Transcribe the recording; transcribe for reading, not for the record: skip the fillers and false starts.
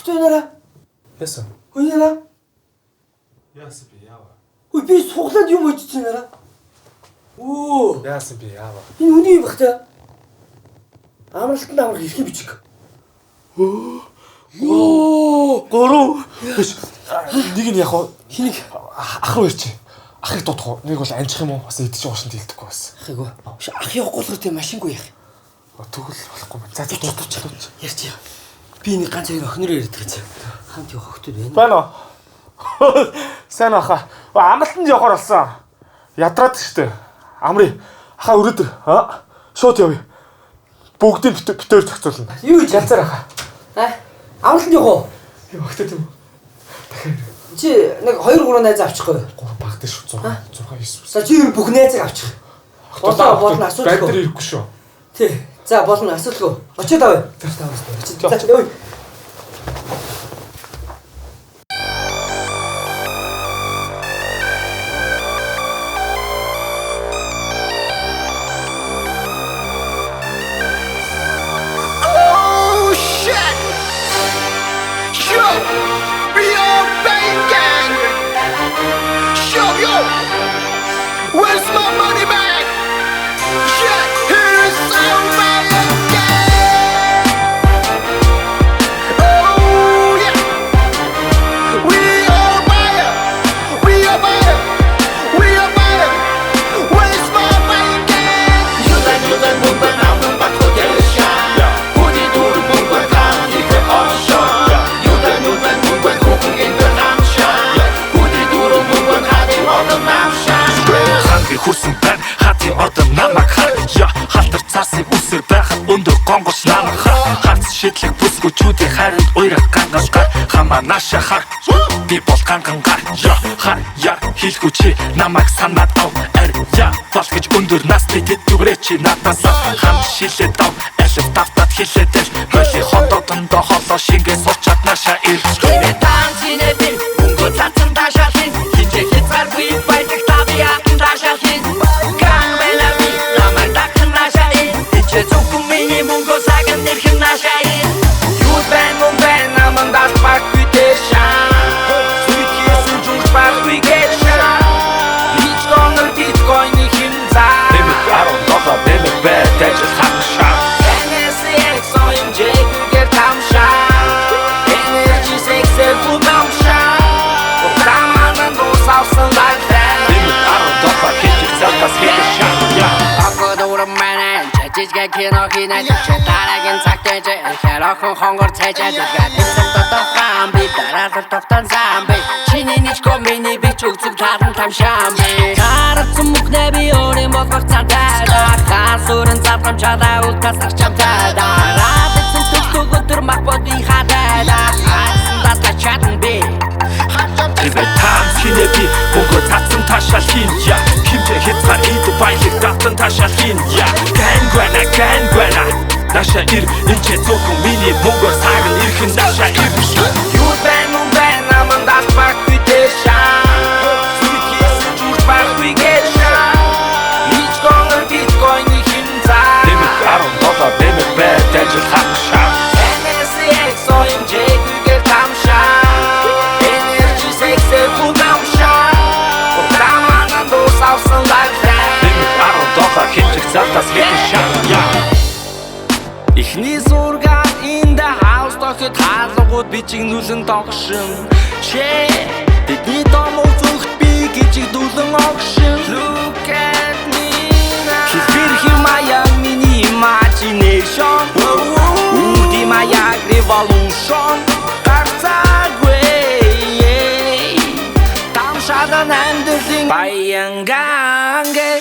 Хтонара. Яасан. Хөнара. Яасан би яава. Ой би суглаад юм оччихнараа. Оо. Яасан би яава. Энэ үний юм бахта. Амралтанд амрах ихний бичиг. Оо. Гурав. Биш. Нэг нь яг Хинийг ах руу ирчих. Ахыг дутах уу? Нэг бол анчих юм уу? Бас идчих уушин дийлдэхгүй бас. ахыг уу. Ах явахгүй тийм машингүй яах. Тэгвэл болохгүй юм. За дутчих. Ярьчих. Би нэг ганц хоёр охинороо ярьдаг гэж. Хамт явах хөтөл байна. Байна уу? Сайн аха. Амралтанд явахаар болсон. Ядраад штэ. Амрын ахаа өрөөдөр. Шууд явъя. Бүгдийг битээр зохицуулна. Юу гэж янзаар аха. Амралтанд явах уу? Багтаад юм. Дахиад. Чи нэг 2 3 найз авчихгүй. 3 багтаа шүү. 6 9. За чи бүх найзыг авчих. Болно асуудалгүй. Байдар ирэхгүй шүү. Тий. За болно асуудалгүй. Очоод авъя. За явъя. Where's my money back? Shit, here's all my again. Oh yeah, we are buyer, we are buyer, we are buyer. Where's my money again? 유단 문과 남은 바꿔 대샤. 우리 둘 문과 감기가 없어. 유단 문과 고국인 그 남샤. 우리 둘 문과 가디 없는 남샤. Хүрсэн байна хати ордон намайг хар я халтар цасын үсэр байхад өндөр гонгоч намайг харц шидлэг бүсгүүчүүдийн хайранд уйрах ганган гар хамаа наша хар би бол ганган гар я хийлгүй чи намайг санаад ав я бол гэж өндөр насны тэтгэврээ чи надаас хам шилээд ав алив тавтаад хилээд л боли хотодондоо холоо шингээ суулчаад наша ир би танцинэ би мөнгө цацсан дашалын хинжээ хязгааргүй байдаг тавья Mungo sagan nirhin na shayin Youth band mong band naman das pagkute siya Sweet yesin jung pagkute siya Bitcoin ni himza Limit aron dola limit bad Dejit hak siya NSX OMJ güger tam siya Energy seksel budam siya Otramanan dosavsın like that Limit aron dola hijik zeltas hijik siya Ako doğru menen Жижиг кино хийнэ чи дараагийн цагт ээж хэрхэн хонгор цайжаад иргээд төгтөө тохан би дараалал тогтон зам би чиний ничко миний би чүгцэг тааран тамшаам би харцсан мөхнэ би өөрийн болгох цантай хасурын завхам чадаа ултас арчамтай радицэн төгтөг өдөр мах боди хадаа хатсан дата чатан би Тэвэ таам чинэ би мөнгө цацсан ташаал хийнэ хэмжээ хязгаар ид баялаг татан ташаал хийнэ Гангвана наша ир энче зөвхөн миний мөнгөөр сагн ирхэн наша ир Youth band мөн байн наман дас пагтute ша Sweet yesin журч пагтуйгээ ша Bitcoin ни хинза Limit aron dola limit bad Dejit hak ша NSX OMJ güger tam ша Energy seksel budam ша Otramanan dosavsın like that Limit aron dola хинжих залтас хитэн ша Ихний зургаар in the house тохид хаалгууд бичигнүүлэн догшин Шээ бидний дом үзүүхт би гिचиг дүүлэн огшин Look at me now Хэлбэр химаяг миний imagination Үди маяг revolution Гарцаагүй Тамшадан амьдралын баянгангэ